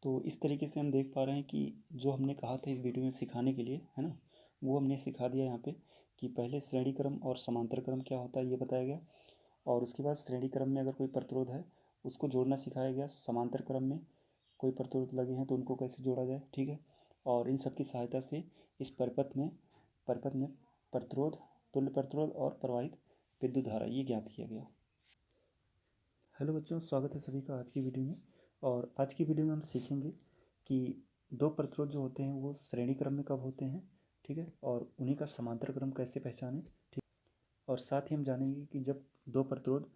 तो इस तरीके से हम देख पा रहे हैं कि जो हमने कहा था इस वीडियो में सिखाने के लिए, है ना, वो हमने सिखा दिया यहाँ पे कि पहले श्रेणी क्रम और समांतर क्रम क्या होता है ये बताया गया, और उसके बाद श्रेणी क्रम में अगर कोई प्रतिरोध है उसको जोड़ना सिखाया गया। समांतर क्रम में कोई प्रतिरोध लगे हैं तो उनको कैसे जोड़ा जाए, ठीक है। और इन सब की सहायता से इस परिपथ में प्रतिरोध, तुल्य प्रतिरोध और प्रवाहित विद्युत धारा ये ज्ञात किया गया। हेलो बच्चों, स्वागत है सभी का आज की वीडियो में। और आज की वीडियो में हम सीखेंगे कि दो प्रतिरोध जो होते हैं वो श्रेणी क्रम में कब होते हैं, ठीक है, और उन्हीं का समांतर क्रम कैसे पहचानें, ठीक। और साथ ही हम जानेंगे कि जब दो प्रतिरोध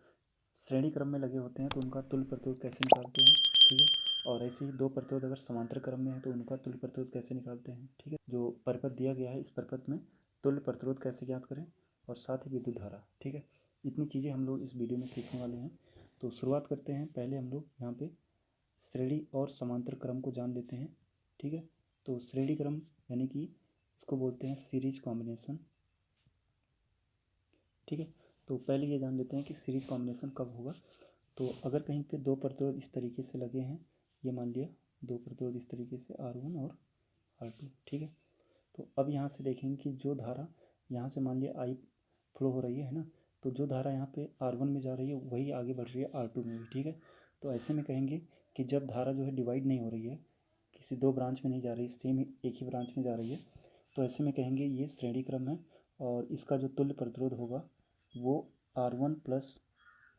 श्रेणी क्रम में लगे होते हैं तो उनका तुल्य प्रतिरोध कैसे निकालते हैं, ठीक है। और ऐसे ही दो प्रतिरोध अगर समांतर क्रम में है तो उनका तुल्य प्रतिरोध कैसे निकालते हैं, ठीक है। जो परिपथ दिया गया है इस परिपथ में तुल्य प्रतिरोध कैसे ज्ञात करें, और साथ ही विद्युत धारा, ठीक है। इतनी चीज़ें हम लोग इस वीडियो में सीखने वाले हैं। तो शुरुआत करते हैं। पहले हम लोग यहाँ पे श्रेणी और समांतर क्रम को जान लेते हैं, ठीक है। तो श्रेणी क्रम यानी कि इसको बोलते हैं सीरीज कॉम्बिनेशन, ठीक है। तो पहले ये जान लेते हैं कि सीरीज कॉम्बिनेशन कब होगा। तो अगर कहीं पे दो प्रतिरोध इस तरीके से लगे हैं, ये मान लिया दो प्रतिरोध इस तरीके से R1 और R2, ठीक है। तो अब यहाँ से देखेंगे कि जो धारा यहाँ से मान लिया I फ्लो हो रही है ना, तो जो धारा यहाँ पे R1 में जा रही है वही आगे बढ़ रही है R2 में भी, ठीक है। तो ऐसे में कहेंगे कि जब धारा जो है डिवाइड नहीं हो रही है, किसी दो ब्रांच में नहीं जा रही, सेम एक ही ब्रांच में जा रही है, तो ऐसे में कहेंगे ये श्रेणी क्रम है। और इसका जो तुल्य प्रतिरोध होगा वो R1 प्लस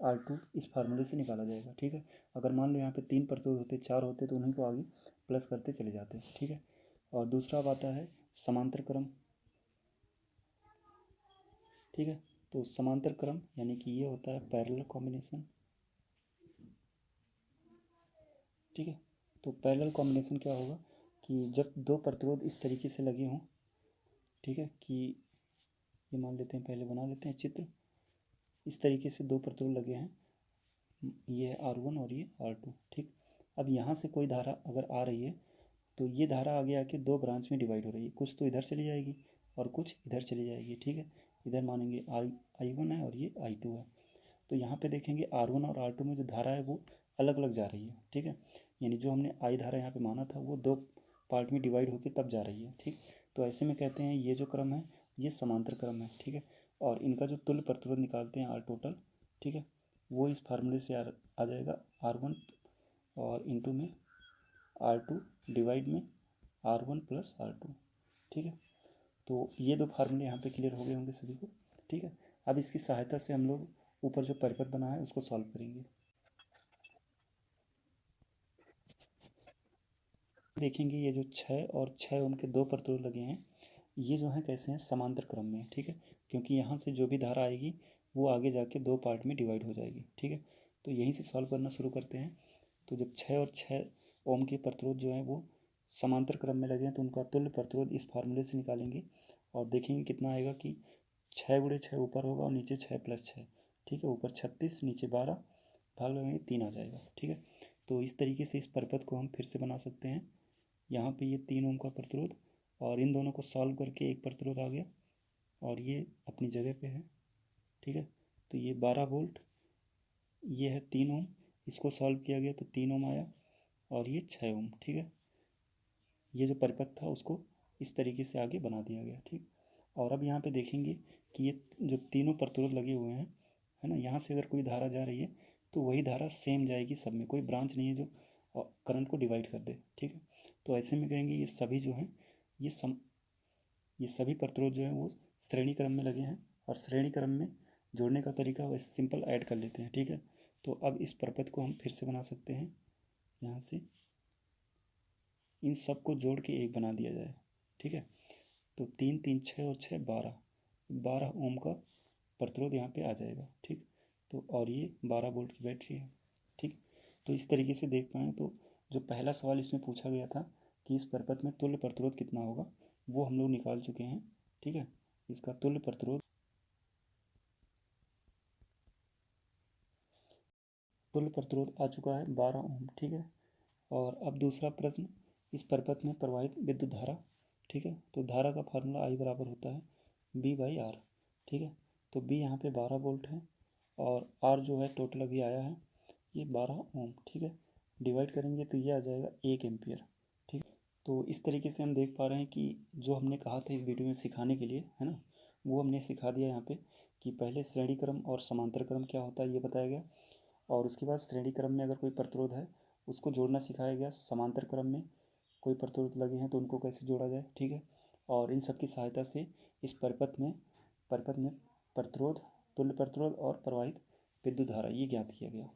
R2 इस फार्मूले से निकाला जाएगा, ठीक है। अगर मान लो यहाँ पे तीन प्रतिरोध होते, चार होते, तो उन्हीं को आगे प्लस करते चले जाते हैं, ठीक है। और दूसरा अब आता है समांतर क्रम, ठीक है। तो समांतर क्रम यानी कि ये होता है पैरेलल कॉम्बिनेशन, ठीक है। तो पैरेलल कॉम्बिनेशन क्या होगा कि जब दो प्रतिरोध इस तरीके से लगे हों, ठीक है, कि ये मान लेते हैं, पहले बना लेते हैं चित्र। इस तरीके से दो प्रतिरोध लगे हैं, ये है R1 और ये R2, ठीक। अब यहाँ से कोई धारा अगर आ रही है तो ये धारा आगे आके दो ब्रांच में डिवाइड हो रही है, कुछ तो इधर चली जाएगी और कुछ इधर चली जाएगी, ठीक है। इधर मानेंगे I1 है और ये I2 है। तो यहाँ पे देखेंगे R1 और R2 में जो धारा है वो अलग अलग जा रही है, ठीक है। यानी जो हमने I धारा यहाँ पे माना था वो दो पार्ट में डिवाइड होकर तब जा रही है, ठीक। तो ऐसे में कहते हैं ये जो क्रम है ये समांतर क्रम है, ठीक है। और इनका जो तुल्य प्रतिरोध निकालते हैं R टोटल, ठीक है, वो इस फार्मूले से आ जाएगा R1 और इंटू में R2 डिवाइड में R1 प्लस R2, ठीक है। तो ये दो फार्मूले यहाँ पे क्लियर हो गए होंगे सभी को, ठीक है। अब इसकी सहायता से हम लोग ऊपर जो परिपथ बना है उसको सॉल्व करेंगे। देखेंगे ये जो 6 और 6 उनके दो प्रतिरोध लगे हैं, ये जो हैं कैसे हैं, समांतर क्रम में, ठीक है। क्योंकि यहाँ से जो भी धारा आएगी वो आगे जाके दो पार्ट में डिवाइड हो जाएगी, ठीक है। तो यहीं से सॉल्व करना शुरू करते हैं। तो जब 6 और 6 ओम के प्रतिरोध जो हैं वो समांतर क्रम में लगे हैं तो उनका तुल्य प्रतिरोध इस फार्मूले से निकालेंगे और देखेंगे कितना आएगा कि 6 × 6 ऊपर होगा और नीचे 6 + 6, ठीक है। ऊपर 36, नीचे 12, भाग लगाएंगे 3 आ जाएगा, ठीक है। तो इस तरीके से इस परिपथ को हम फिर से बना सकते हैं। यहाँ पे ये 3 ओम का प्रतिरोध और इन दोनों को सॉल्व करके एक प्रतिरोध आ गया और ये अपनी जगह पे है, ठीक है। तो ये 12 वोल्ट, ये है 3 ओम, इसको सॉल्व किया गया तो 3 ओम आया और ये 6 ओम, ठीक है। ये जो परिपथ था उसको इस तरीके से आगे बना दिया गया, ठीक। और अब यहाँ पे देखेंगे कि ये जो तीनों प्रतिरोध लगे हुए हैं, है ना, यहाँ से अगर कोई धारा जा रही है तो वही धारा सेम जाएगी सब में, कोई ब्रांच नहीं है जो करंट को डिवाइड कर दे, ठीक है। तो ऐसे में कहेंगे ये सभी जो हैं ये ये सभी प्रतिरोध जो हैं वो श्रेणी क्रम में लगे हैं। और श्रेणी क्रम में जोड़ने का तरीका वैसे सिंपल ऐड कर लेते हैं, ठीक है। तो अब इस परिपथ को हम फिर से बना सकते हैं। यहाँ से इन सब को जोड़ के एक बना दिया जाए, ठीक है। तो 3 3 6 और 6 12, 12 ओम का प्रतिरोध यहाँ पे आ जाएगा, ठीक। तो और ये 12 वोल्ट की बैटरी है, ठीक। तो इस तरीके से देख पाएँ तो जो पहला सवाल इसमें पूछा गया था कि इस परिपथ में तुल्य प्रतिरोध कितना होगा, वो हम लोग निकाल चुके हैं, ठीक है। इसका तुल्य प्रतिरोध आ चुका है 12 ओम, ठीक है। और अब दूसरा प्रश्न, इस परिपथ में प्रवाहित विद्युत धारा, ठीक है। तो धारा का फार्मूला I बराबर होता है V/R, ठीक है। तो B यहाँ पे 12 वोल्ट है और R जो है टोटल अभी आया है ये 12 ओम, ठीक है। डिवाइड करेंगे तो ये आ जाएगा 1 एम्पियर। ठीक, तो इस तरीके से हम देख पा रहे हैं कि जो हमने कहा था इस वीडियो में सिखाने के लिए, है ना, वो हमने सिखा दिया यहाँ पे कि पहले श्रेणी क्रम और समांतर क्रम क्या होता है ये बताया गया, और उसके बाद श्रेणी क्रम में अगर कोई प्रतिरोध है उसको जोड़ना सिखाया गया, समांतर क्रम में कोई प्रतिरोध लगे हैं तो उनको कैसे जोड़ा जाए। ठीक है, और इन सब की सहायता से इस परिपथ में प्रतिरोध, तुल्य प्रतिरोध और प्रवाहित विद्युत धारा ये ज्ञात किया गया।